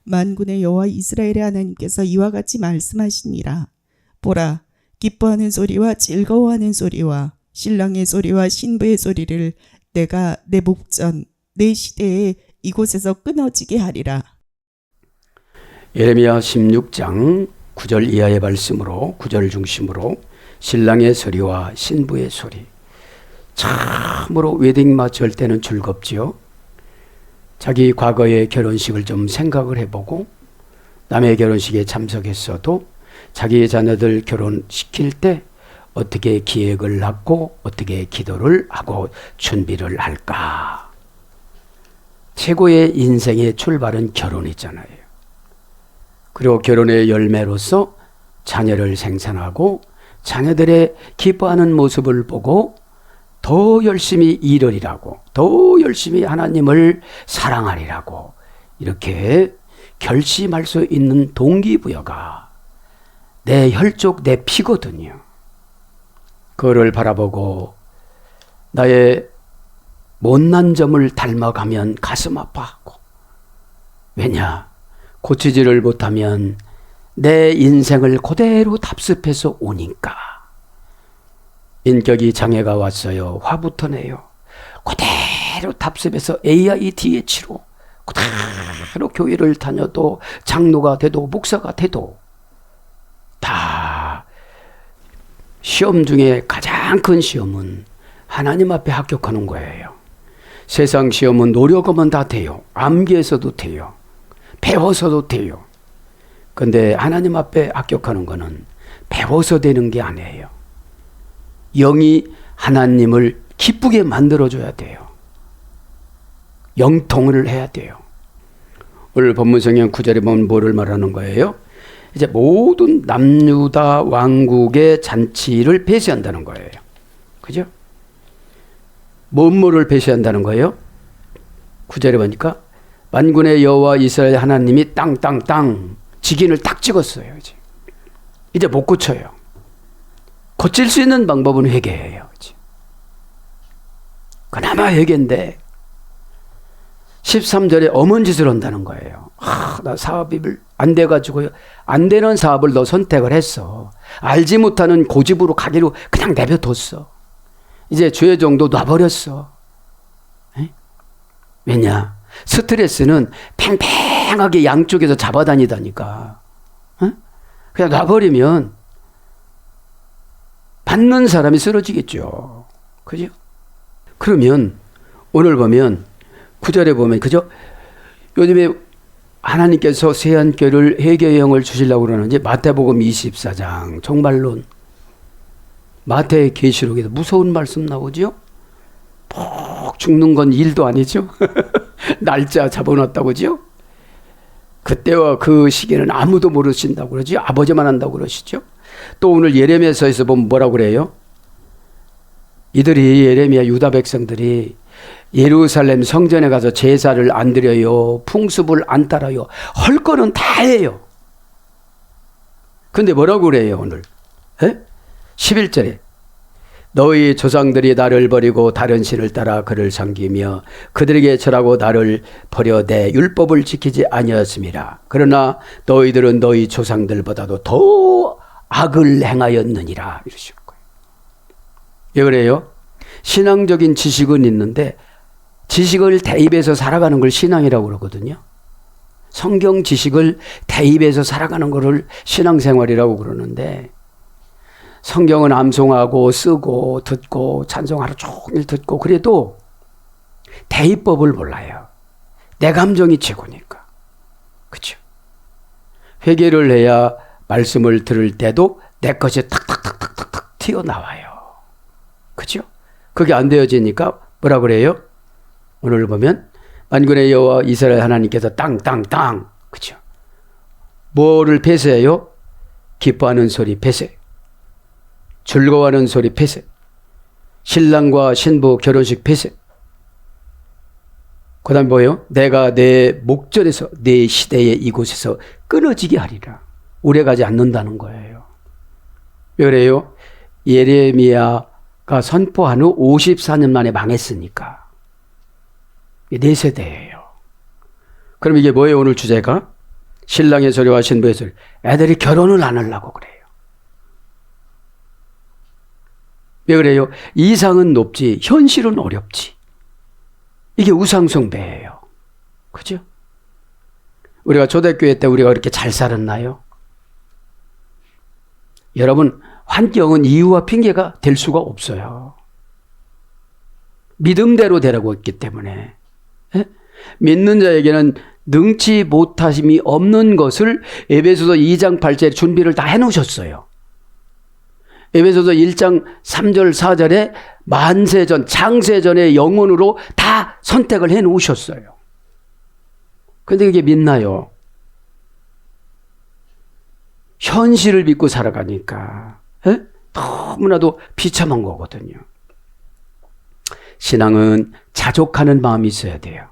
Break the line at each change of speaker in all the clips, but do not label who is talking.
만군의 여호와 이스라엘의 하나님께서 이와 같이 말씀하시니라. 보라, 기뻐하는 소리와 즐거워하는 소리와 신랑의 소리와 신부의 소리를 내가 내 목전 내 시대에 이곳에서 끊어지게 하리라.
예레미야 16장 9절 이하의 말씀으로 9절 중심으로 신랑의 소리와 신부의 소리. 참으로 웨딩 마치 할 때는 즐겁지요. 자기 과거의 결혼식을 좀 생각을 해보고 남의 결혼식에 참석했어도 자기 자녀들 결혼시킬 때 어떻게 기획을 하고 어떻게 기도를 하고 준비를 할까. 최고의 인생의 출발은 결혼이잖아요. 그리고 결혼의 열매로서 자녀를 생산하고 자녀들의 기뻐하는 모습을 보고 더 열심히 일하리라고, 더 열심히 하나님을 사랑하리라고 이렇게 결심할 수 있는 동기부여가 내 혈족, 내 피거든요. 그거를 바라보고 나의 못난 점을 닮아가면 가슴 아파하고, 왜냐? 고치지를 못하면 내 인생을 그대로 답습해서 오니까. 인격이 장애가 왔어요. 화부터 내요. 그대로 답습해서 AIDH로 그대로 교회를 다녀도 장로가 돼도 목사가 돼도 다 시험 중에 가장 큰 시험은 하나님 앞에 합격하는 거예요. 세상 시험은 노력하면 다 돼요. 암기해서도 돼요. 배워서도 돼요. 근데 하나님 앞에 합격하는 거는 배워서 되는 게 아니에요. 영이 하나님을 기쁘게 만들어줘야 돼요. 영통을 해야 돼요. 오늘 본문성경 9절에 보면 뭐를 말하는 거예요? 이제 모든 남유다 왕국의 잔치를 폐쇄한다는 거예요. 그죠? 뭐를 폐쇄한다는 거예요? 9절에 보니까 만군의 여호와 이스라엘 하나님이 땅땅땅 직인을 딱 찍었어요. 이제 못 고쳐요. 고칠 수 있는 방법은 회개예요. 그나마 회개인데 13절에 엄한 짓을 한다는 거예요. 나 사업이 안 돼가지고요. 안 되는 사업을 너 선택을 했어. 알지 못하는 고집으로 가기로 그냥 내버려뒀어. 이제 주의 정도 놔버렸어. 에? 왜냐? 스트레스는 팽팽하게 양쪽에서 잡아다니다니까. 에? 그냥 놔버리면 받는 사람이 쓰러지겠죠. 그죠? 그러면 오늘 보면 9절에 보면 그죠? 요즘에 하나님께서 새한결을 회개의 영을 주시려고 그러는지 마태복음 24장 종말론 마태 계시록에도 무서운 말씀 나오죠? 푹 죽는 건 일도 아니죠? 날짜 잡아놨다고죠? 그때와 그 시기는 아무도 모르신다고 그러죠? 아버지만 한다고 그러시죠? 또 오늘 예레미야서에서 보면 뭐라고 그래요? 이들이 예레미야 유다 백성들이 예루살렘 성전에 가서 제사를 안 드려요. 풍습을 안 따라요. 할 거는 다 해요. 근데 뭐라고 그래요 오늘? 에? 11절에 너희 조상들이 나를 버리고 다른 신을 따라 그를 섬기며 그들에게 절하고 나를 버려 내 율법을 지키지 아니었음이라. 그러나 너희들은 너희 조상들보다도 더 악을 행하였느니라 이러시는 거예요. 왜 그래요? 신앙적인 지식은 있는데 지식을 대입해서 살아가는 걸 신앙이라고 그러거든요. 성경 지식을 대입해서 살아가는 것을 신앙생활이라고 그러는데 성경은 암송하고 쓰고 듣고 찬송 하루 종일 듣고 그래도 대입법을 몰라요. 내 감정이 최고니까. 그렇죠? 회개를 해야 말씀을 들을 때도 내 것이 탁탁탁탁탁 튀어나와요. 그렇죠? 그게 안 되어지니까 뭐라 그래요? 오늘 보면 만군의 여호와 이스라엘 하나님께서 땅땅땅 그렇죠? 뭐를 폐쇄해요? 기뻐하는 소리 폐쇄, 즐거워하는 소리 폐쇄, 신랑과 신부 결혼식 폐쇄. 그 다음 뭐예요? 내가 내 목전에서 내 시대에 이곳에서 끊어지게 하리라. 오래가지 않는다는 거예요. 왜 그래요? 예레미야가 선포한 후 54년 만에 망했으니까. 네 세대예요. 그럼 이게 뭐예요 오늘 주제가? 신랑의 소리와 신부의 소리. 애들이 결혼을 안 하려고 그래요. 왜 그래요? 이상은 높지 현실은 어렵지. 이게 우상숭배예요. 그죠? 우리가 초대교회 때 우리가 그렇게 잘 살았나요? 여러분, 환경은 이유와 핑계가 될 수가 없어요. 믿음대로 되라고 했기 때문에. 예? 믿는 자에게는 능치 못하심이 없는 것을 에베소서 2장 8절에 준비를 다 해놓으셨어요. 에베소서 1장 3절 4절에 만세전, 창세전의 영혼으로 다 선택을 해놓으셨어요. 근데 그게 믿나요? 현실을 믿고 살아가니까 너무나도 비참한 거거든요. 신앙은 자족하는 마음이 있어야 돼요.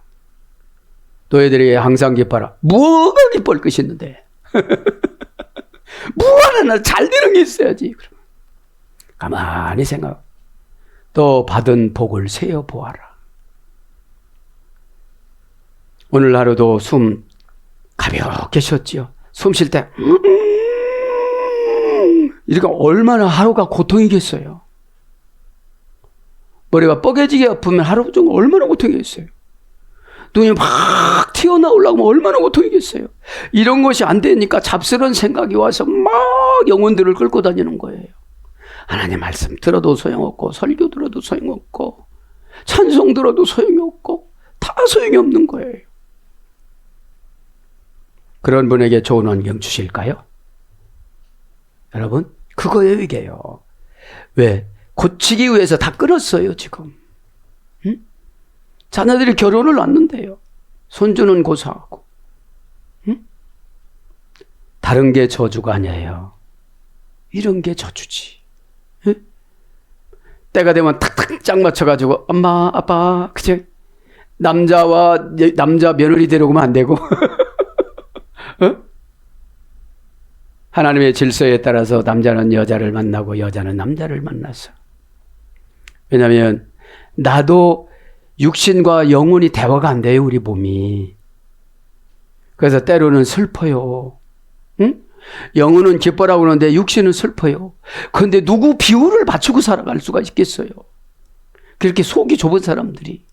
너희들이 항상 기뻐라. 뭐가 기뻐할 것이 있는데. 뭐 하나 잘 되는 게 있어야지. 가만히 생각. 또 받은 복을 세어보아라. 오늘 하루도 숨 가볍게 쉬었지요. 숨 쉴 때 이렇게 얼마나 하루가 고통이겠어요. 머리가 뻐개지게 아프면 하루 종일 얼마나 고통이겠어요. 눈이 막 튀어나오려고 하면 얼마나 고통이겠어요. 이런 것이 안 되니까 잡스러운 생각이 와서 막 영혼들을 끌고 다니는 거예요. 하나님 말씀 들어도 소용없고 설교 들어도 소용없고 찬송 들어도 소용이 없고 다 소용이 없는 거예요. 그런 분에게 좋은 환경 주실까요? 여러분, 그거예요, 이게요. 왜? 고치기 위해서 다 끊었어요, 지금. 응? 자녀들이 결혼을 놨는데요. 손주는 고사하고. 응? 다른 게 저주가 아니에요. 이런 게 저주지. 응? 때가 되면 탁탁 짝 맞춰가지고 엄마, 아빠, 그치? 남자 며느리 데려오면 안 되고. 어? 하나님의 질서에 따라서 남자는 여자를 만나고 여자는 남자를 만났어. 왜냐하면 나도 육신과 영혼이 대화가 안 돼요, 우리 몸이. 그래서 때로는 슬퍼요. 응? 영혼은 기뻐라고 그러는데 육신은 슬퍼요. 그런데 누구 비율을 맞추고 살아갈 수가 있겠어요? 그렇게 속이 좁은 사람들이.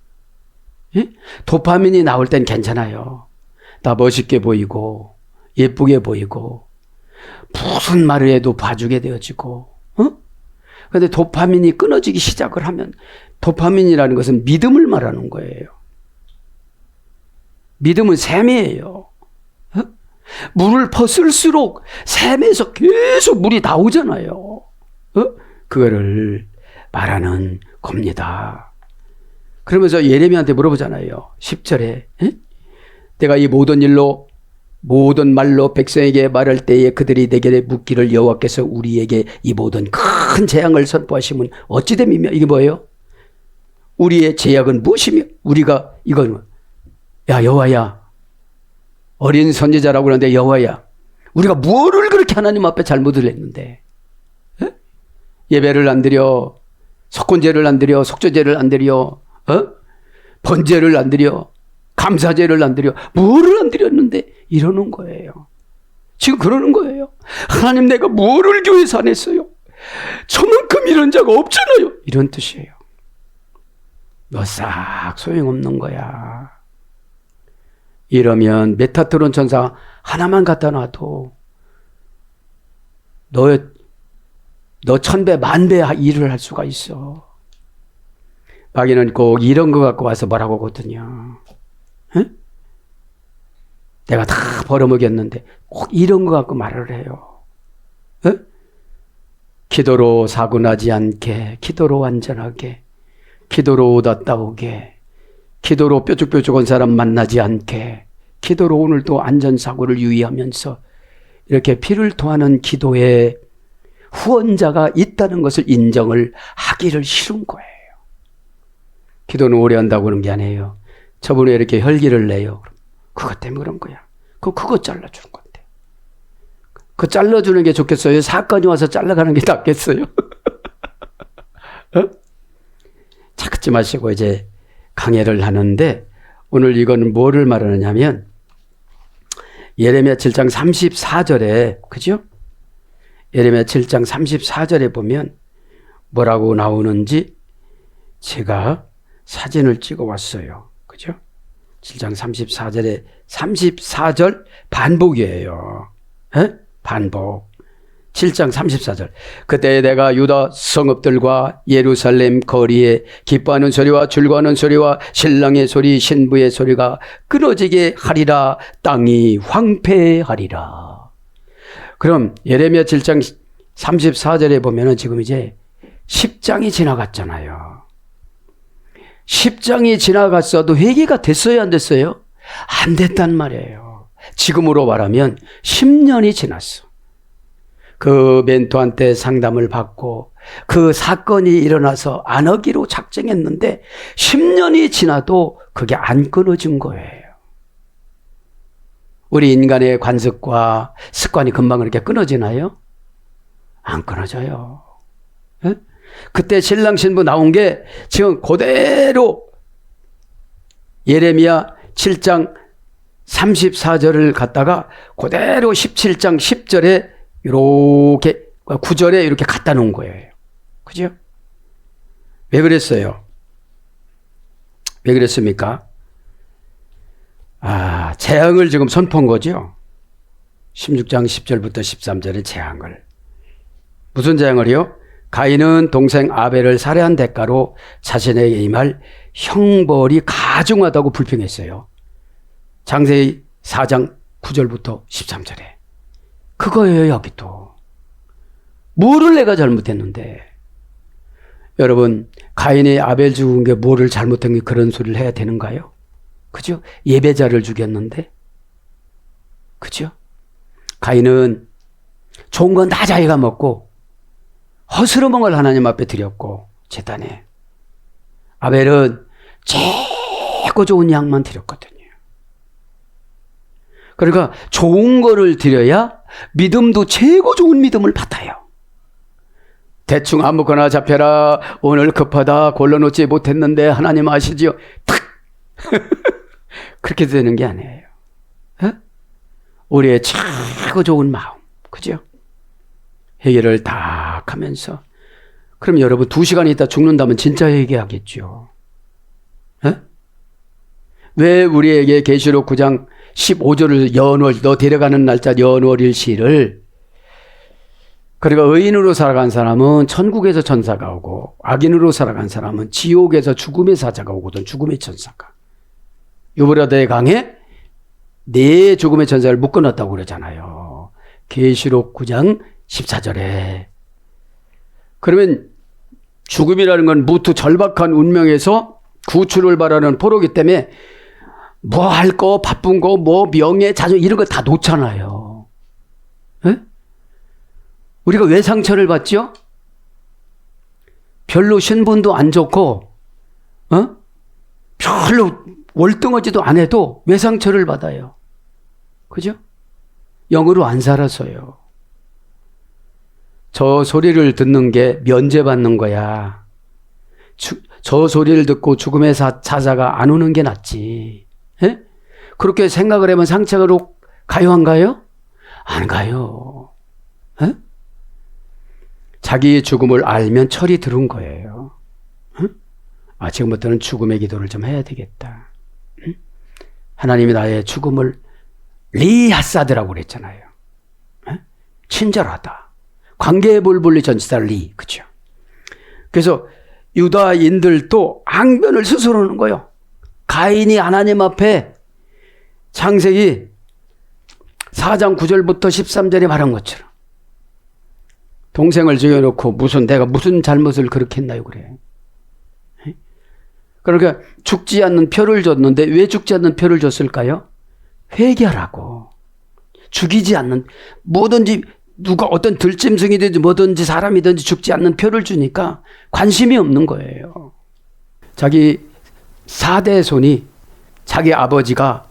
예? 도파민이 나올 땐 괜찮아요. 나 멋있게 보이고 예쁘게 보이고 무슨 말을 해도 봐주게 되어지고. 그런데 도파민이 끊어지기 시작을 하면, 도파민이라는 것은 믿음을 말하는 거예요. 믿음은 샘이에요. 물을 퍼쓸수록 샘에서 계속 물이 나오잖아요. 그거를 말하는 겁니다. 그러면서 예레미야한테 물어보잖아요. 10절에 내가 이 모든 말로 백성에게 말할 때에 그들이 내게 묻기를 여호와께서 우리에게 이 모든 큰 재앙을 선포하시면 어찌 됨이며. 이게 뭐예요? 우리의 제약은 무엇이며? 우리가 이건 야 여호와야, 어린 선지자라고 그러는데 여호와야, 우리가 뭐를 그렇게 하나님 앞에 잘못을 했는데? 예배를 안 드려, 속건제를 안 드려, 속죄제를 안 드려, 번제를 안 드려, 감사제를 안 드려, 뭐를 안 드렸는데 이러는 거예요. 지금 그러는 거예요. 하나님, 내가 뭐를 교회에서 안 했어요? 저만큼 이런 자가 없잖아요. 이런 뜻이에요. 너 싹 소용없는 거야. 이러면 메타트론 천사 하나만 갖다 놔도 너 1000배, 1000배 일을 할 수가 있어. 마귀는 꼭 이런 거 갖고 와서 뭐라고 하거든요. 응? 내가 다 벌어먹였는데 꼭 이런 거 갖고 말을 해요. 응? 기도로 사고 나지 않게, 기도로 완전하게, 기도로 얻었다 오게, 기도로 뾰족뾰족한 사람 만나지 않게, 기도로 오늘도 안전사고를 유의하면서 이렇게 피를 토하는 기도에 후원자가 있다는 것을 인정을 하기를 싫은 거예요. 기도는 오래 한다고 그런 게 아니에요. 저분이 이렇게 혈기를 내요. 그것 때문에 그런 거야. 그거 잘라주는 건데. 그거 잘라주는 게 좋겠어요? 사건이 와서 잘라가는 게 낫겠어요? 찾지 마시고 이제 강해를 하는데, 오늘 이거는 뭐를 말하느냐면 예레미야 7장 34절에 그죠? 예레미야 7장 34절에 보면 뭐라고 나오는지 제가 사진을 찍어 왔어요. 그죠? 7장 34절에 34절 반복이에요. 에? 반복. 7장 34절. 그때 내가 유다 성읍들과 예루살렘 거리에 기뻐하는 소리와 즐거워하는 소리와 신랑의 소리 신부의 소리가 끊어지게 하리라. 땅이 황폐하리라. 그럼 예레미야 7장 34절에 보면은 지금 이제 10장이 지나갔잖아요. 10장이 지나갔어도 회개가 됐어요, 안 됐어요? 안 됐단 말이에요. 지금으로 말하면 10년이 지났어. 그 멘토한테 상담을 받고 그 사건이 일어나서 안 하기로 작정했는데 10년이 지나도 그게 안 끊어진 거예요. 우리 인간의 관습과 습관이 금방 그렇게 끊어지나요? 안 끊어져요. 에? 그때 신랑 신부 나온 게 지금 그대로 예레미야 7장 34절을 갖다가 그대로 17장 10절에 이렇게 9절에 이렇게 갖다 놓은 거예요. 그죠? 왜 그랬어요? 왜 그랬습니까? 재앙을 지금 선포한 거죠. 16장 10절부터 13절의 재앙을. 무슨 재앙을요? 가인은 동생 아벨을 살해한 대가로 자신에게 임할 형벌이 가중하다고 불평했어요. 장세기 4장 9절부터 13절에. 그거예요, 여기 또. 뭐를 내가 잘못했는데. 여러분, 가인이 아벨 죽은 게 뭐를 잘못한 게 그런 소리를 해야 되는가요? 그죠? 예배자를 죽였는데. 그죠? 가인은 좋은 건 다 자기가 먹고 허스름한 걸 하나님 앞에 드렸고 제단에. 아벨은 최고 좋은 양만 드렸거든요. 그러니까 좋은 거를 드려야 믿음도 최고 좋은 믿음을 받아요. 대충 아무거나 잡혀라. 오늘 급하다. 골라놓지 못했는데 하나님 아시지요? 탁! 그렇게 되는 게 아니에요. 에? 우리의 최고 좋은 마음. 그죠? 회개를 딱 하면서. 그럼 여러분 2시간 있다 죽는다면 진짜 회개하겠죠. 에? 왜 우리에게 계시록 9장 15절을 연월, 너 데려가는 날짜 연월일시를, 그러니까 의인으로 살아간 사람은 천국에서 천사가 오고 악인으로 살아간 사람은 지옥에서 죽음의 사자가 오거든. 죽음의 천사가. 유브라데의 강에 네 죽음의 천사를 묶어놨다고 그러잖아요. 계시록 9장 14절에. 그러면 죽음이라는 건 무트 절박한 운명에서 구출을 바라는 포로기 때문에 뭐 할 거, 바쁜 거, 뭐 명예, 자존 이런 거 다 놓잖아요. 에? 우리가 왜 상처를 받죠? 별로 신분도 안 좋고, 별로 월등하지도 안 해도 왜 상처를 받아요? 그죠? 영으로 안 살아서요. 저 소리를 듣는 게 면제받는 거야. 저 소리를 듣고 죽음의 사자가 안 오는 게 낫지. 에? 그렇게 생각을 하면 상처로 가요, 안 가요? 안 가요. 에? 자기의 죽음을 알면 철이 들은 거예요. 지금부터는 죽음의 기도를 좀 해야 되겠다. 하나님이 나의 죽음을 리하사드라고 그랬잖아요. 친절하다. 관계의 볼볼리 전치사 리. 그죠? 그래서 유다인들도 앙변을 스스로 하는 거예요. 가인이 하나님 앞에 창세기 4장 9절부터 13절에 말한 것처럼 동생을 죽여놓고 내가 무슨 잘못을 그렇게 했나요? 그래. 그러니까 죽지 않는 표를 줬는데 왜 죽지 않는 표를 줬을까요? 회개하라고. 죽이지 않는, 뭐든지 누가 어떤 들짐승이든지 뭐든지 사람이든지 죽지 않는 표를 주니까 관심이 없는 거예요. 자기 4대손이, 자기 아버지가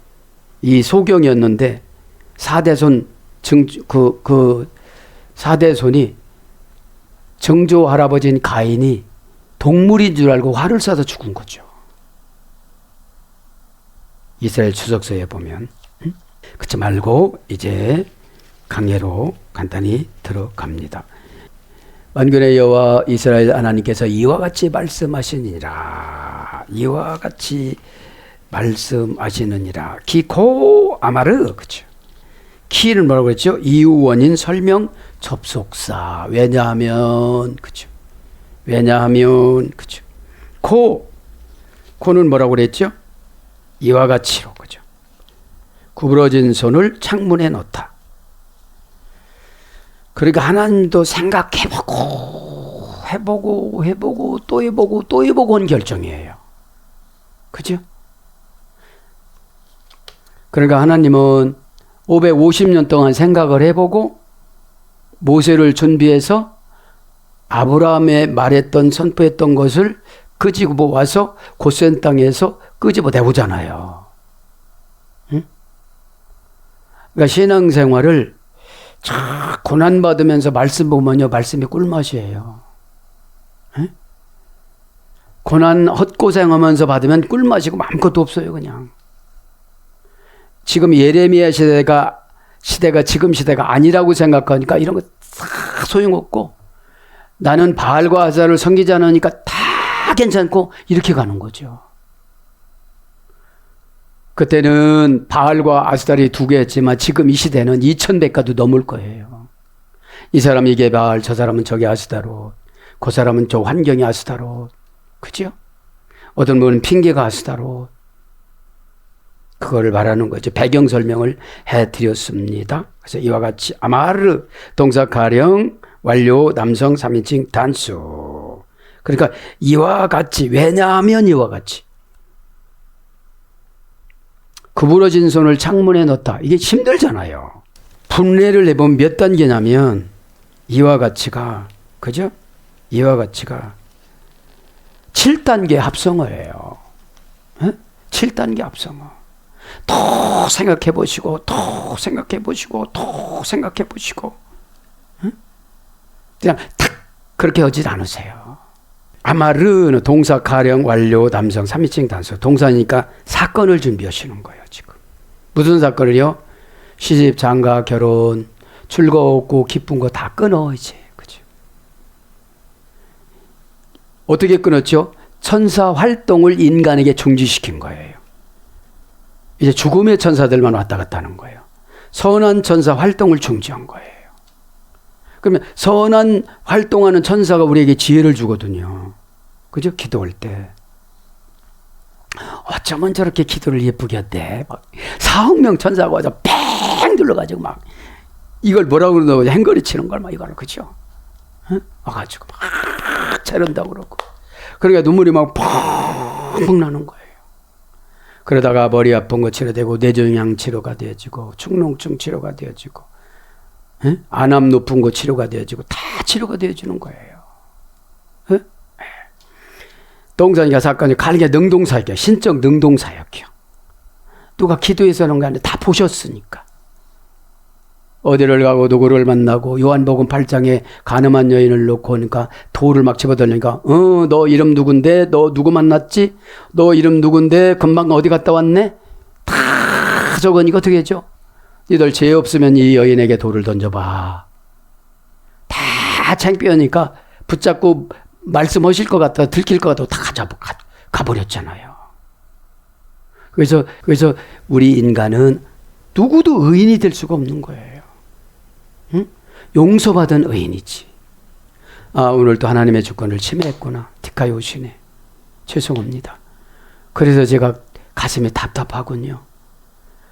이 소경이었는데 4대손 그 4대손이 정조 할아버지인 가인이 동물인 줄 알고 활을 쏴서 죽은 거죠. 이스라엘 추석서에 보면. 그렇지 말고 이제 강해로 간단히 들어갑니다. 만군의 여호와 이스라엘 하나님께서 이와 같이 말씀하시니라. 이와 같이 말씀하시느니라. 기코 아마르. 그렇죠. 키는 뭐라고 그랬죠? 이유, 원인, 설명, 접속사. 왜냐하면, 그렇죠. 왜냐하면, 그렇죠. 코는 뭐라고 그랬죠? 이와 같이로, 그죠. 구부러진 손을 창문에 넣다. 그러니까 하나님도 생각해보고, 해보고, 또 해보고 한 결정이에요. 그죠? 그러니까 하나님은 550년 동안 생각을 해보고 모세를 준비해서 아브라함의 말했던 선포했던 것을 끄집어 와서 고센 땅에서 끄집어 내보잖아요. 응? 그러니까 신앙생활을 쫙 고난받으면서 말씀 보면요, 말씀이 꿀맛이에요. 응? 고난 헛고생하면서 받으면 꿀맛이고 아무것도 없어요, 그냥. 지금 예레미야 시대가 지금 시대가 아니라고 생각하니까 이런 거 다 소용없고, 나는 바알과 아스타를 섬기지 않으니까 다 괜찮고, 이렇게 가는 거죠. 그때는 바알과 아스타리 두 개였지만 지금 이 시대는 2000배가도 넘을 거예요. 이 사람이 이게 바알, 저 사람은 저게 아스타로, 그 사람은 저 환경이 아스타로, 그죠? 어떤 분은 핑계가 아스타로. 그거를 말하는 거죠. 배경 설명을 해드렸습니다. 그래서 이와 같이 아마르 동사 가령 완료 남성 3인칭 단수. 그러니까 이와 같이, 왜냐하면 이와 같이. 구부러진 손을 창문에 넣었다. 이게 힘들잖아요. 분례를 해보면 몇 단계냐면 이와 같이가, 그죠? 이와 같이가 7단계 합성어예요. 7단계 합성어. 더 생각해 보시고, 더 생각해 보시고, 더 생각해 보시고, 그냥 탁 그렇게 하지 않으세요. 아마르는 동사 가령 완료 남성 3인칭 단수. 동사니까 사건을 준비하시는 거예요, 지금. 무슨 사건을요? 시집, 장가, 결혼, 즐거웠고 기쁜 거 다 끊어, 이제. 그죠? 어떻게 끊었죠? 천사 활동을 인간에게 중지시킨 거예요. 이제 죽음의 천사들만 왔다 갔다 하는 거예요. 선한 천사 활동을 중지한 거예요. 그러면 선한 활동하는 천사가 우리에게 지혜를 주거든요. 그죠? 기도할 때. 어쩌면 저렇게 기도를 예쁘게 했대. 막 4억 명 천사가 와서 팽 눌러가지고 막 이걸 뭐라고 그러나 행거리 치는 걸 막 이거를, 그죠? 응? 와가지고 막 자른다고 그러고. 그러니까 눈물이 막 펑펑 나는 거예요. 그러다가 머리 아픈 거 치료되고 뇌종양 치료가 되어지고 축농증 치료가 되어지고 안암 높은 거 치료가 되어지고 다 치료가 되어지는 거예요. 동사니까 사건이 가르게 능동사역이야. 신적 능동사역이야. 누가 기도해서 하는 게 아니라 다 보셨으니까. 어디를 가고 누구를 만나고 요한복음 8장에 가늠한 여인을 놓고 오니까 돌을 막 집어들니까 너 이름 누군데? 너 누구 만났지? 너 이름 누군데? 금방 어디 갔다 왔네? 다 적으니까 어떻게 하죠? 너희들 죄 없으면 이 여인에게 돌을 던져봐. 다 창피하니까 붙잡고 말씀하실 것 같다, 들킬 것 같다고 다 가버렸잖아요. 그래서 우리 인간은 누구도 의인이 될 수가 없는 거예요. 응? 용서받은 의인이지. 아, 오늘 또 하나님의 주권을 침해했구나. 디카이 오시네. 죄송합니다. 그래서 제가 가슴이 답답하군요.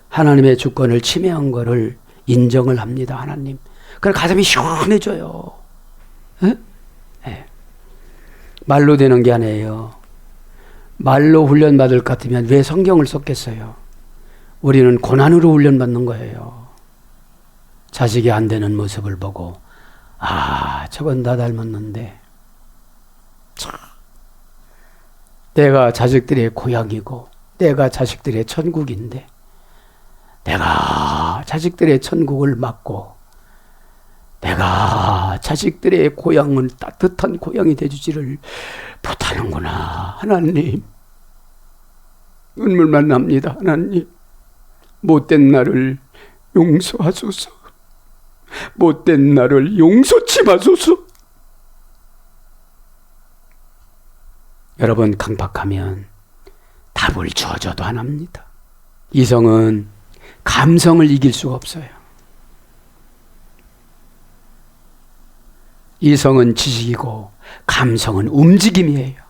하나님의 주권을 침해한 거를 인정을 합니다, 하나님. 그래서 가슴이 시원해져요. 네? 말로 되는 게 아니에요. 말로 훈련받을 것 같으면 왜 성경을 썼겠어요? 우리는 고난으로 훈련받는 거예요. 자식이 안 되는 모습을 보고 아, 저건 나 닮았는데 내가 자식들의 고향이고 내가 자식들의 천국인데 내가 자식들의 천국을 맡고 내가 자식들의 고향은 따뜻한 고향이 되주지를 못하는구나. 하나님, 눈물만 납니다. 하나님, 못된 나를 용서하소서. 못된 나를 용서치 마소서. 여러분, 강박하면 답을 줘줘도 안 합니다. 이성은 감성을 이길 수가 없어요. 이성은 지식이고 감성은 움직임이에요.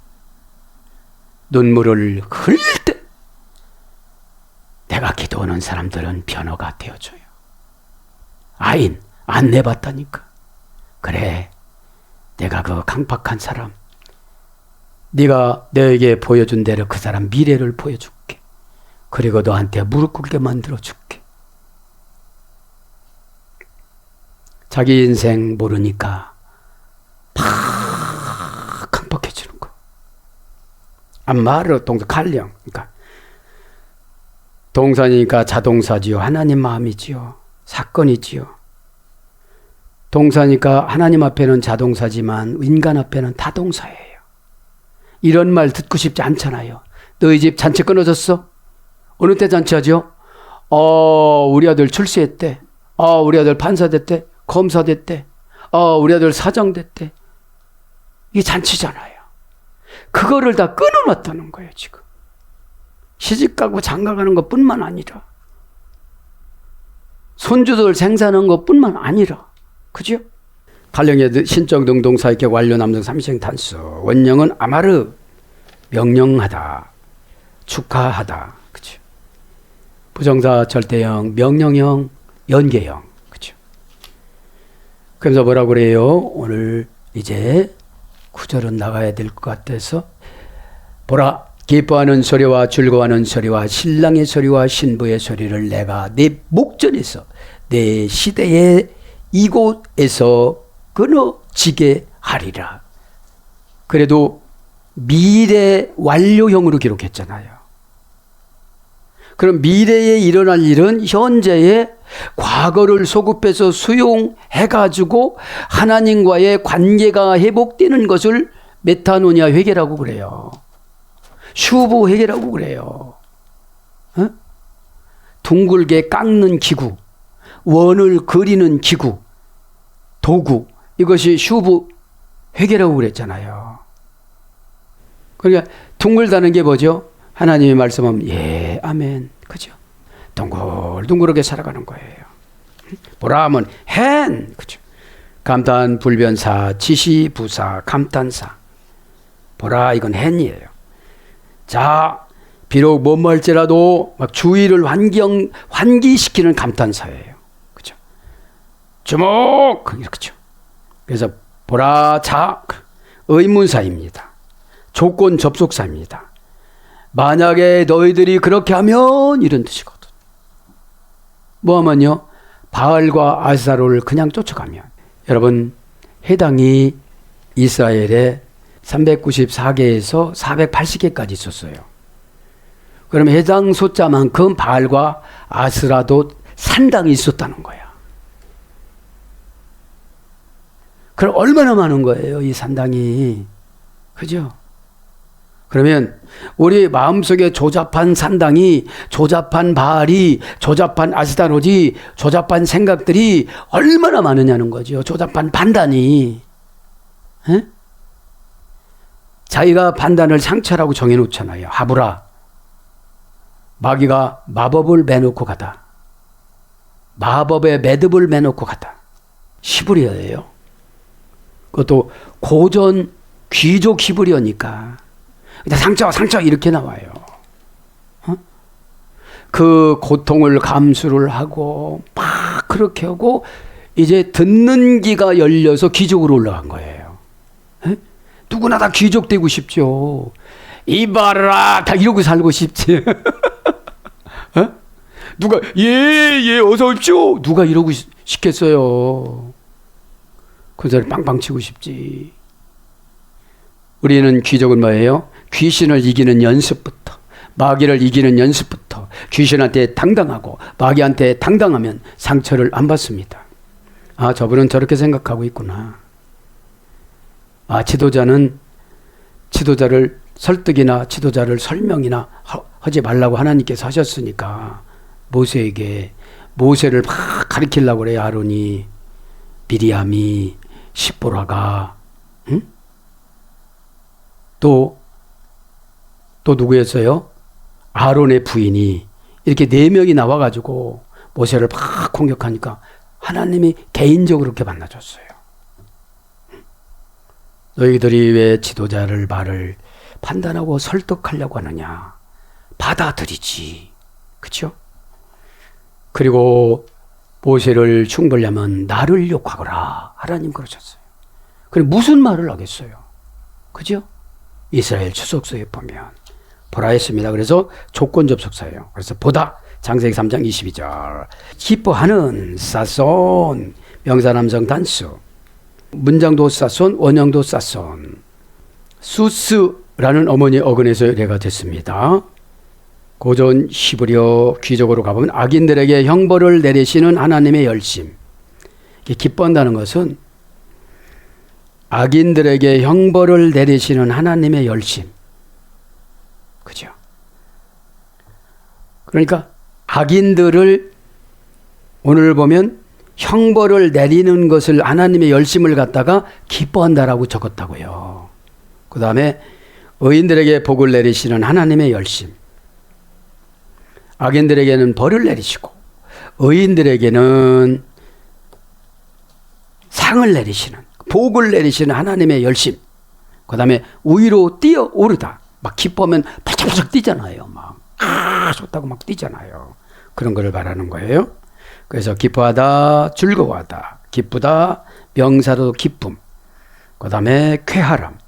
눈물을 흘릴 때 내가 기도하는 사람들은 변호가 되어줘요. 아인 안 내봤다니까. 그래, 내가 그 강박한 사람, 네가 너에게 보여준 대로 그 사람 미래를 보여줄게. 그리고 너한테 무릎 꿇게 만들어줄게. 자기 인생 모르니까 팍 강박해지는 거. 암마르 동사 칼령. 그러니까 동사니까 자동사지요. 하나님 마음이지요. 사건이지요. 동사니까 하나님 앞에는 자동사지만 인간 앞에는 타동사예요. 이런 말 듣고 싶지 않잖아요. 너희 집 잔치 끊어졌어? 어느 때 잔치하죠? 우리 아들 출세했대. 우리 아들 판사 됐대. 검사 됐대. 우리 아들 사장 됐대. 이게 잔치잖아요. 그거를 다 끊어놨다는 거예요, 지금. 시집가고 장가가는 것뿐만 아니라 손주들 생산한 것뿐만 아니라, 그죠? 갈령의 신적 능동사이격 완료 남성 삼시형 단수. 원형은 아마르, 명령하다, 축하하다, 그죠? 부정사 절대형, 명령형, 연계형, 그죠? 그래서 뭐라고 그래요? 오늘 이제 구절은 나가야 될 것 같아서, 보라, 기뻐하는 소리와 즐거워하는 소리와 신랑의 소리와 신부의 소리를 내가 내 목전에서 내 시대의 이곳에서 끊어지게 하리라. 그래도 미래 완료형으로 기록했잖아요. 그럼 미래에 일어날 일은 현재의 과거를 소급해서 수용해가지고 하나님과의 관계가 회복되는 것을 메타노니아 회개라고 그래요. 슈브 회개라고 그래요. 둥글게 깎는 기구, 원을 그리는 기구, 도구, 이것이 슈브 회개라고 그랬잖아요. 그러니까 둥글다는 게 뭐죠? 하나님의 말씀은 예, 아멘, 그죠? 둥글둥글하게 살아가는 거예요. 보라 하면 헨, 그죠? 감탄, 불변사, 지시, 부사, 감탄사. 보라, 이건 헨이에요. 자, 비록 뭐할지라도 막 주의를 환기시키는 감탄사예요. 그죠? 주목! 그렇죠. 그래서 보라, 자, 의문사입니다. 조건 접속사입니다. 만약에 너희들이 그렇게 하면 이런 뜻이거든. 뭐 하면요? 바알과 아스타롯을 그냥 쫓아가면. 여러분, 해당이 이스라엘의 394개에서 480개까지 있었어요. 그럼 해당 숫자만큼 바알과 아스라도 산당이 있었다는 거야. 그럼 얼마나 많은 거예요, 이 산당이. 그죠? 그러면 우리 마음속에 조잡한 산당이, 조잡한 바알이, 조잡한 아스타롯이, 조잡한 생각들이 얼마나 많으냐는 거죠. 조잡한 판단이. 에? 자기가 판단을 상처라고 정해놓잖아요. 하브라. 마귀가 마법을 매놓고 가다. 마법의 매듭을 매놓고 가다. 히브리어예요. 그것도 고전 귀족 히브리어니까. 근데 상처 이렇게 나와요. 그 고통을 감수를 하고 막 그렇게 하고 이제 듣는 귀가 열려서 귀족으로 올라간 거예요. 에? 누구나 다 귀족 되고 싶죠. 이봐라 다 이러고 살고 싶지. 누가 예 어서 오십시오. 누가 이러고 싶겠어요. 그 사람 빵빵 치고 싶지. 우리는 귀족은 뭐예요? 귀신을 이기는 연습부터, 마귀를 이기는 연습부터, 귀신한테 당당하고 마귀한테 당당하면 상처를 안 받습니다. 아, 저분은 저렇게 생각하고 있구나. 아, 지도자는 지도자를 설득이나 지도자를 설명이나 하지 말라고 하나님께서 하셨으니까 모세에게 모세를 막 가리키려고 그래요. 아론이, 미리암이, 십보라가, 응? 또 누구였어요? 아론의 부인이 이렇게 4명이 나와가지고 모세를 막 공격하니까 하나님이 개인적으로 그렇게 만나줬어요. 너희들이 왜 지도자를 말을 판단하고 설득하려고 하느냐? 받아들이지. 그렇죠? 그리고 모세를 충돌하면 나를 욕하거라. 하나님 그러셨어요. 그럼 무슨 말을 하겠어요? 그죠? 이스라엘 추석서에 보면 보라 했습니다. 그래서 조건 접속사예요. 그래서 보다 창세기 3장 22절 기뻐하는 사손 명사남성 단수 문장도 사손 원형도 사손 수스라는 어머니 어근에서 유래가 됐습니다. 고전 히브리어 귀족으로 가보면 악인들에게 형벌을 내리시는 하나님의 열심. 기뻐한다는 것은 악인들에게 형벌을 내리시는 하나님의 열심. 그죠? 그러니까 악인들을 오늘 보면 형벌을 내리는 것을 하나님의 열심을 갖다가 기뻐한다라고 적었다고요. 그 다음에 의인들에게 복을 내리시는 하나님의 열심. 악인들에게는 벌을 내리시고 의인들에게는 상을 내리시는 복을 내리시는 하나님의 열심. 그 다음에 위로 뛰어오르다. 막 기뻐하면 바짝바짝 뛰잖아요. 막 좋다고 막 뛰잖아요. 그런 걸 말하는 거예요. 그래서 기뻐하다, 즐거워하다, 기쁘다, 명사로 기쁨. 그 다음에 쾌활함,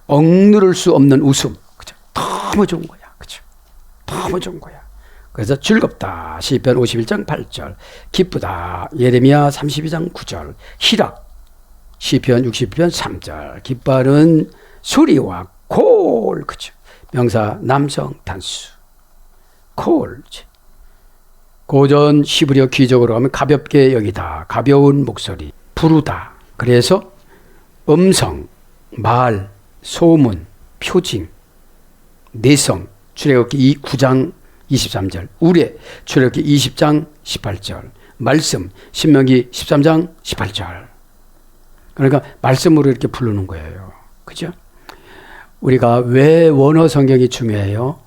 억누를 수 없는 웃음. 그죠? 너무 좋은 거야. 그죠? 너무 좋은 거야. 그래서 즐겁다. 시편 51장 8절. 기쁘다. 예레미야 32장 9절. 희락. 시편 60편 3절. 기뻐하는 소리와 콜. 그죠? 명사 남성 단수. 콜. 고전 히브리어 귀족으로 하면 가볍게 여기다. 가벼운 목소리. 부르다. 그래서 음성, 말, 소문, 표징, 내성. 출애굽기 9장 23절. 우레. 출애굽기 20장 18절. 말씀. 신명기 13장 18절. 그러니까 말씀으로 이렇게 부르는 거예요. 그죠? 우리가 왜 원어 성경이 중요해요?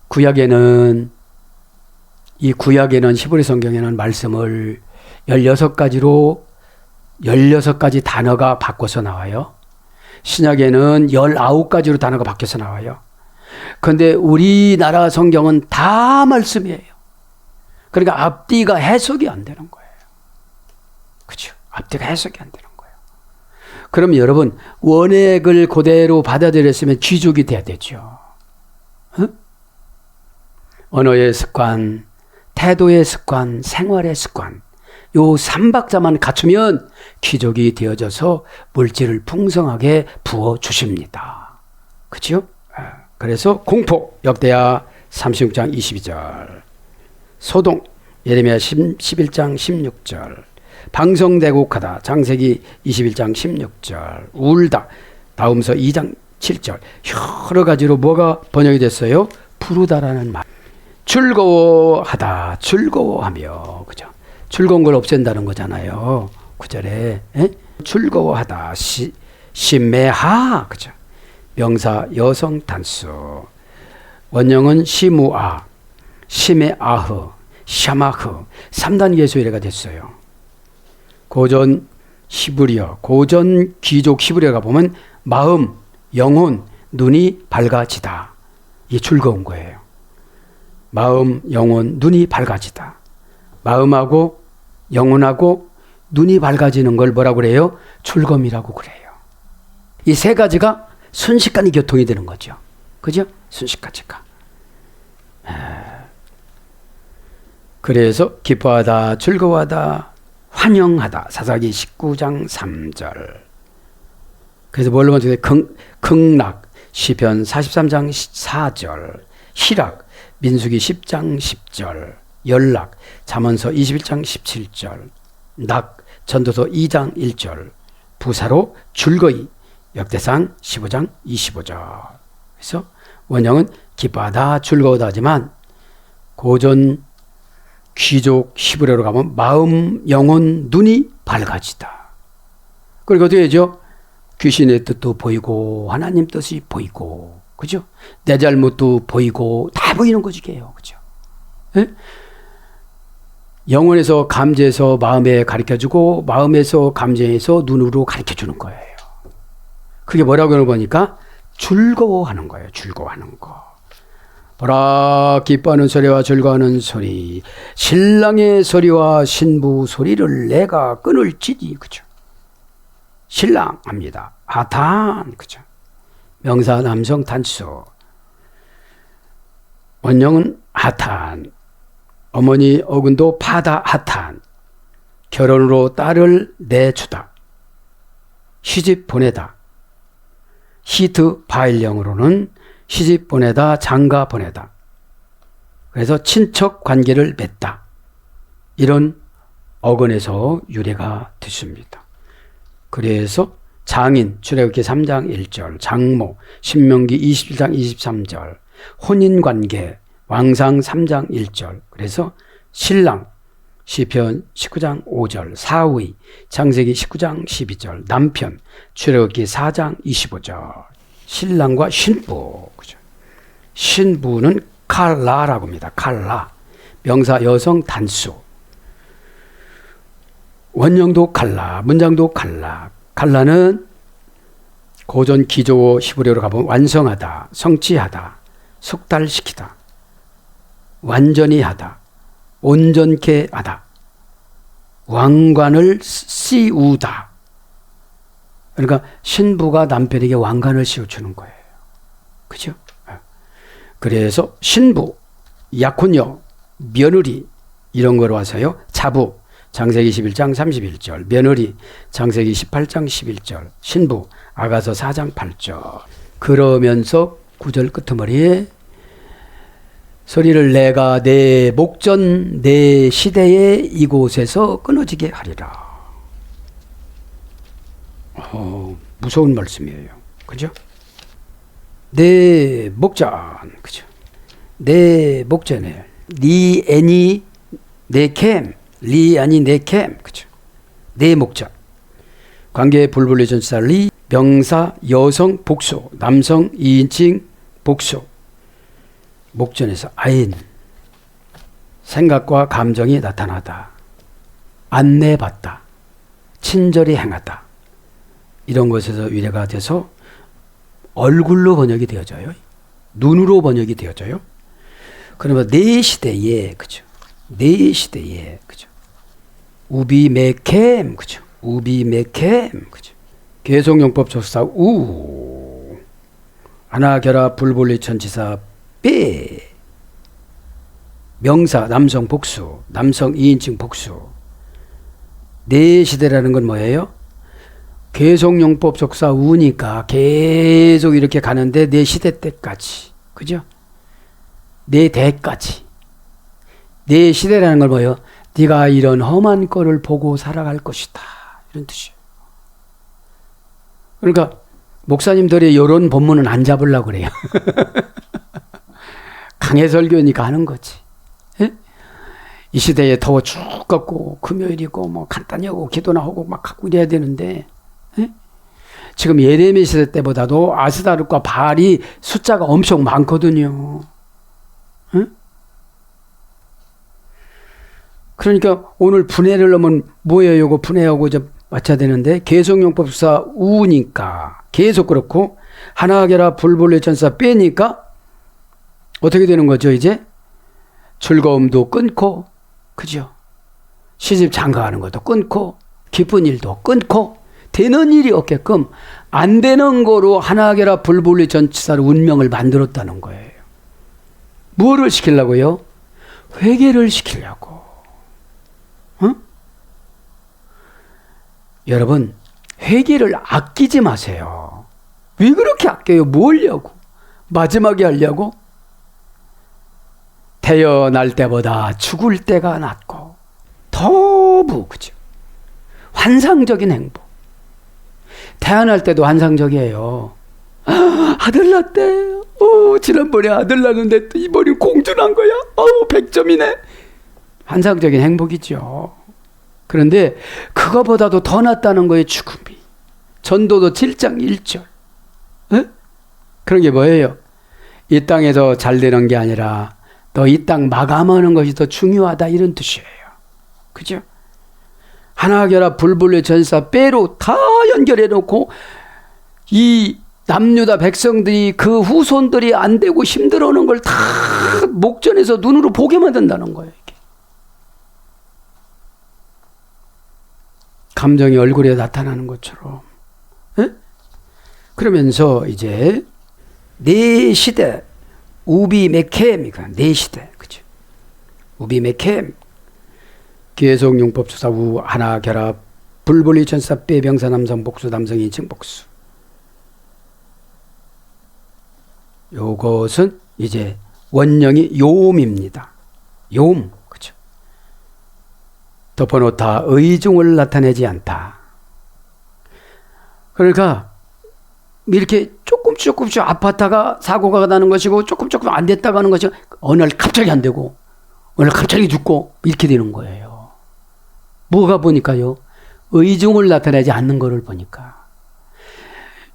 구약에는 히브리 성경에는 말씀을 16가지 단어가 바꿔서 나와요. 신약에는 19가지로 단어가 바뀌어서 나와요. 그런데 우리나라 성경은 다 말씀이에요. 그러니까 앞뒤가 해석이 안 되는 거예요. 그렇죠? 앞뒤가 해석이 안 되는 거예요. 그럼 여러분 원액을 그대로 받아들였으면 귀족이 돼야 되죠. 언어의 습관, 태도의 습관, 생활의 습관, 요 3박자만 갖추면 귀족이 되어져서 물질을 풍성하게 부어주십니다. 그렇죠? 그래서 공포, 역대하 36장 22절, 소동, 예레미야 11장 16절, 방성대곡하다, 창세기 21장 16절, 울다, 다음서 2장 7절, 여러 가지로 뭐가 번역이 됐어요? 부르다라는 말. 즐거워하다, 즐거워하며, 그죠? 즐거운 걸 없앤다는 거잖아요. 9절에. 즐거워하다, 심매하, 그죠? 명사 여성 단수. 원형은 시무아, 시메아흐, 샤마흐. 3단계 소리가 됐어요. 고전 히브리어, 고전 귀족 히브리어가 보면 마음, 영혼, 눈이 밝아지다. 이게 즐거운 거예요. 마음, 영혼, 눈이 밝아지다. 마음하고 영혼하고 눈이 밝아지는 걸 뭐라고 그래요? 즐거움이라고 그래요. 이 세 가지가 순식간에 교통이 되는 거죠. 그죠? 순식간에가. 그래서 기뻐하다, 즐거워하다, 환영하다. 사사기 19장 3절. 그래서 뭘로 먼저 극락, 시편 43장 4절, 희락, 민수기 10장 10절, 연락, 잠언서 21장 17절, 낙, 전도서 2장 1절, 부사로 즐거이, 역대상 15장 25절. 그래서 원형은 기뻐하다, 즐거워하다 하지만 고전 귀족 히브리어로 가면 마음, 영혼, 눈이 밝아지다. 그리고 어떻게 되죠? 귀신의 뜻도 보이고 하나님 뜻이 보이고, 그죠? 내 잘못도 보이고 다 보이는 거지, 게요, 그죠? 예? 영혼에서 감지해서 마음에 가르쳐주고 마음에서 감지해서 눈으로 가르쳐주는 거예요. 그게 뭐라고 보니까 즐거워하는 거예요. 즐거워하는 거. 보라, 기뻐하는 소리와 즐거워하는 소리, 신랑의 소리와 신부 소리를 내가 끊을지니, 그죠? 신랑 합니다. 하탄, 그죠? 명사 남성 단수. 원형은 하탄. 어머니 어근도 파다 하탄. 결혼으로 딸을 내주다. 시집 보내다. 히트 바일령으로는 시집 보내다, 장가 보내다. 그래서 친척 관계를 맺다. 이런 어근에서 유래가 됐습니다. 그래서 장인, 출애굽기 3장 1절, 장모, 신명기 27장 23절, 혼인관계, 왕상 3장 1절, 그래서 신랑, 시편 19장 5절, 사위, 창세기 19장 12절, 남편, 출애굽기 4장 25절, 신랑과 신부, 그죠? 신부는 칼라라고 합니다. 칼라, 명사 여성 단수, 원형도 칼라, 문장도 칼라. 칼라는 고전 기조 히브리어로 가보면 완성하다, 성취하다, 숙달시키다, 완전히 하다, 온전케 하다, 왕관을 씌우다. 그러니까 신부가 남편에게 왕관을 씌워주는 거예요. 그죠? 그래서 신부, 약혼녀, 며느리 이런 거로 와서요. 자부, 창세기 11장 31절, 며느리, 창세기 18장 11절, 신부, 아가서 4장 8절. 그러면서 9절 끄트머리에 소리를 내가 내 목전 내 시대에 이곳에서 끊어지게 하리라. 무서운 말씀이에요. 그죠? 내 목전, 그죠? 내 목전에 리 애니 내 캠, 리 아니 내 캠, 그죠? 내 목전. 관계 불분리 전치사 리, 명사 여성 복수, 남성 2인칭 복수. 목전에서 아인, 생각과 감정이 나타나다, 안내받다, 친절히 행하다. 이런 것에서 유래가 돼서 얼굴로 번역이 되어져요. 눈으로 번역이 되어져요. 그러면 내 시대에, 그죠? 내 시대에, 그죠? 우비메캠, 그죠? 우비메캠, 그죠? 계속용법 조사 우, 하나결합 불분리 천치사 빼, 명사 남성 복수, 남성 2인칭 복수. 내 시대라는 건 뭐예요? 계속용법 속사 우니까 계속 이렇게 가는데 내 시대 때까지, 그죠? 내 대까지. 내 시대라는 걸 뭐예요? 네가 이런 험한 꼴을 보고 살아갈 것이다, 이런 뜻이에요. 그러니까 목사님들이 이런 본문은 안 잡으려고 그래요. 강해설교니까 하는 거지. 예? 이 시대에 더워 죽겠고 금요일이고 뭐 간단히 하고 기도나 하고 막 갖고 이래야 되는데, 예? 지금 예레미 시대 때보다도 아스다르과 바알이 숫자가 엄청 많거든요. 예? 그러니까 오늘 분해를 하면 뭐예요? 이거 분해하고 이제 맞춰야 되는데, 계속용법사 우니까 계속 그렇고, 하나결합 불분리 천사 빼니까 어떻게 되는 거죠? 이제 즐거움도 끊고, 그죠? 시집 장가가는 것도 끊고, 기쁜 일도 끊고, 되는 일이 없게끔 안 되는 거로 하나결합 불분리 천사로 운명을 만들었다는 거예요. 뭐를 시키려고요? 회개를 시키려고. 어? 여러분, 회개를 아끼지 마세요. 왜 그렇게 아껴요? 뭐하려고? 마지막에 하려고? 태어날 때보다 죽을 때가 낫고, 더부, 그죠? 환상적인 행복. 태어날 때도 환상적이에요. 아들 낳대. 지난번에 아들 낳는데 또 이번엔 공주 난 거야. 100점이네. 환상적인 행복이죠. 그런데 그거보다도 더 낫다는 거예요, 죽음이. 전도도 7장 1절. 에? 그런 게 뭐예요? 이 땅에서 잘 되는 게 아니라 너 이 땅 마감하는 것이 더 중요하다, 이런 뜻이에요. 그죠? 하나결합 불불의 전사 빼로 다 연결해 놓고 이 남유다 백성들이 그 후손들이 안 되고 힘들어하는 걸 다 목전에서 눈으로 보게 만든다는 거예요. 이게. 감정이 얼굴에 나타나는 것처럼. 에? 그러면서 이제 네 시대 우비 메켐이가 네 시대, 그죠? 우비 메켐 계속 용법 조사 우 하나 결합 불불이 전사 빼 병사 남성 복수 남성 인칭 복수. 요것은 이제 원령이 요음입니다. 요음, 그죠? 덮어놓다 의중을 나타내지 않다. 그러니까 이렇게 조금씩 아팠다가 사고가 나는 것이고 조금 안 됐다가 하는 것이고 어느 날 갑자기 안 되고 어느 날 갑자기 죽고 이렇게 되는 거예요. 뭐가 보니까요? 의중을 나타내지 않는 것을 보니까.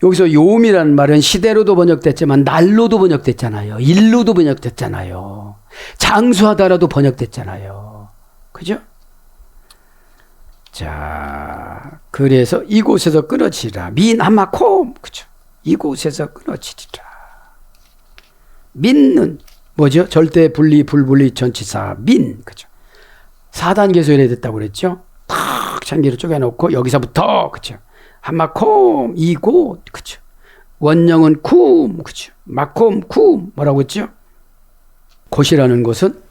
여기서 요음이라는 말은 시대로도 번역됐지만 날로도 번역됐잖아요. 일로도 번역됐잖아요. 장수하다라도 번역됐잖아요. 그죠? 자, 그래서 이곳에서 끊어지라. 민하마콤. 그죠? 이곳에서 끊어지리라. 민은 뭐죠? 절대 분리 불분리 전치사 민. 그죠? 4단계 소리가 됐다고 그랬죠? 탁 chan기를 쪼개놓고 여기서부터, 그죠? 하마콤 이곳, 그죠? 원령은 쿰, 그죠? 마콤 쿰, 뭐라고 했죠? 곳이라는 것은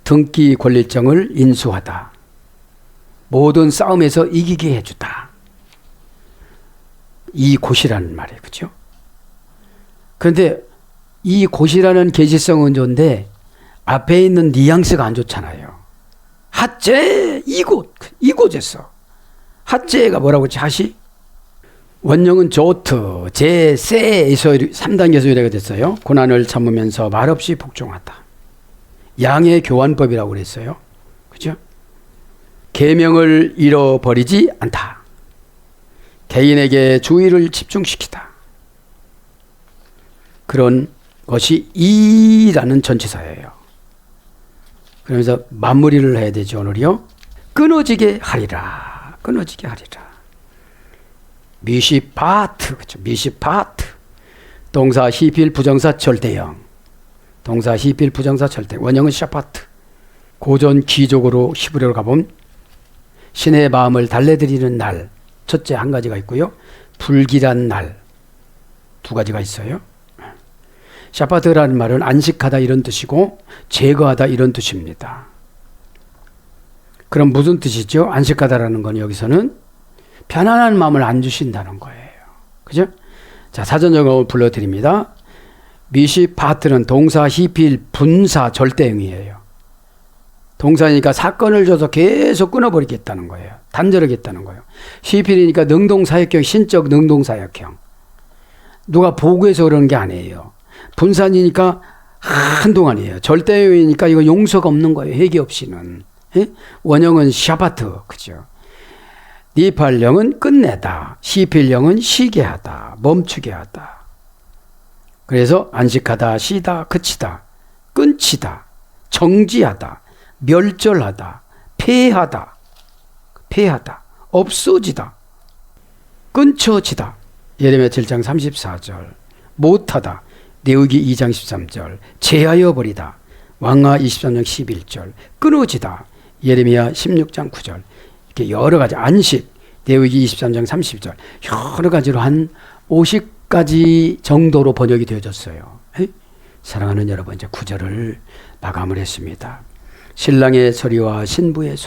등기 권리증을 인수하다. 모든 싸움에서 이기게 해주다. 이 곳이라는 말이에요, 그죠? 그런데 이 곳이라는 계시성은 좋은데 앞에 있는 뉘앙스가 안 좋잖아요. 핫제 이곳에서. 핫제가 뭐라고 했지? 핫이? 원령은 조트, 제, 세에서 3단계 소유래가 됐어요. 고난을 참으면서 말없이 복종하다. 양의 교환법이라고 그랬어요. 그죠? 계명을 잃어버리지 않다. 개인에게 주의를 집중시키다. 그런 것이 이라는 전치사예요. 그러면서 마무리를 해야 되죠, 오늘이요. 끊어지게 하리라. 끊어지게 하리라. 미시파트, 그렇죠? 미시파트. 동사 히필 부정사 절대형. 동사 히필 부정사 절대. 원형은 샤파트. 고전 기족으로 히브리어로 가보면 신의 마음을 달래드리는 날. 첫째 한 가지가 있고요. 불길한 날. 두 가지가 있어요. 샤파트라는 말은 안식하다 이런 뜻이고 제거하다 이런 뜻입니다. 그럼 무슨 뜻이죠? 안식하다라는 건 여기서는 편안한 마음을 안 주신다는 거예요. 그죠? 자, 사전 영어를 불러드립니다. 미시파트는 동사 히필 분사 절대형이에요. 동사니까 사건을 줘서 계속 끊어버리겠다는 거예요. 단절하겠다는 거예요. 히필이니까 능동사역형, 신적 능동사역형. 누가 보고해서 그러는 게 아니에요. 분산이니까 한동안이에요. 절대형이니까 이거 용서가 없는 거예요. 회개 없이는. 예? 원형은 샤바트, 그죠? 니팔령은 끝내다. 시필령은 쉬게 하다. 멈추게 하다. 그래서 안식하다, 쉬다, 그치다, 끊치다, 정지하다, 멸절하다, 폐하다, 없어지다, 끊쳐지다. 예레미야 7장 34절. 못하다. 레위기 2장 13절. 제하여 버리다. 왕하 23장 11절. 끊어지다. 예레미야 16장 9절. 이렇게 여러 가지 안식. 레위기 23장 30절. 여러 가지로 한 50가지 정도로 번역이 되어졌어요. 사랑하는 여러분, 이제 9절을 마감을 했습니다. 신랑의 소리와 신부의 소리.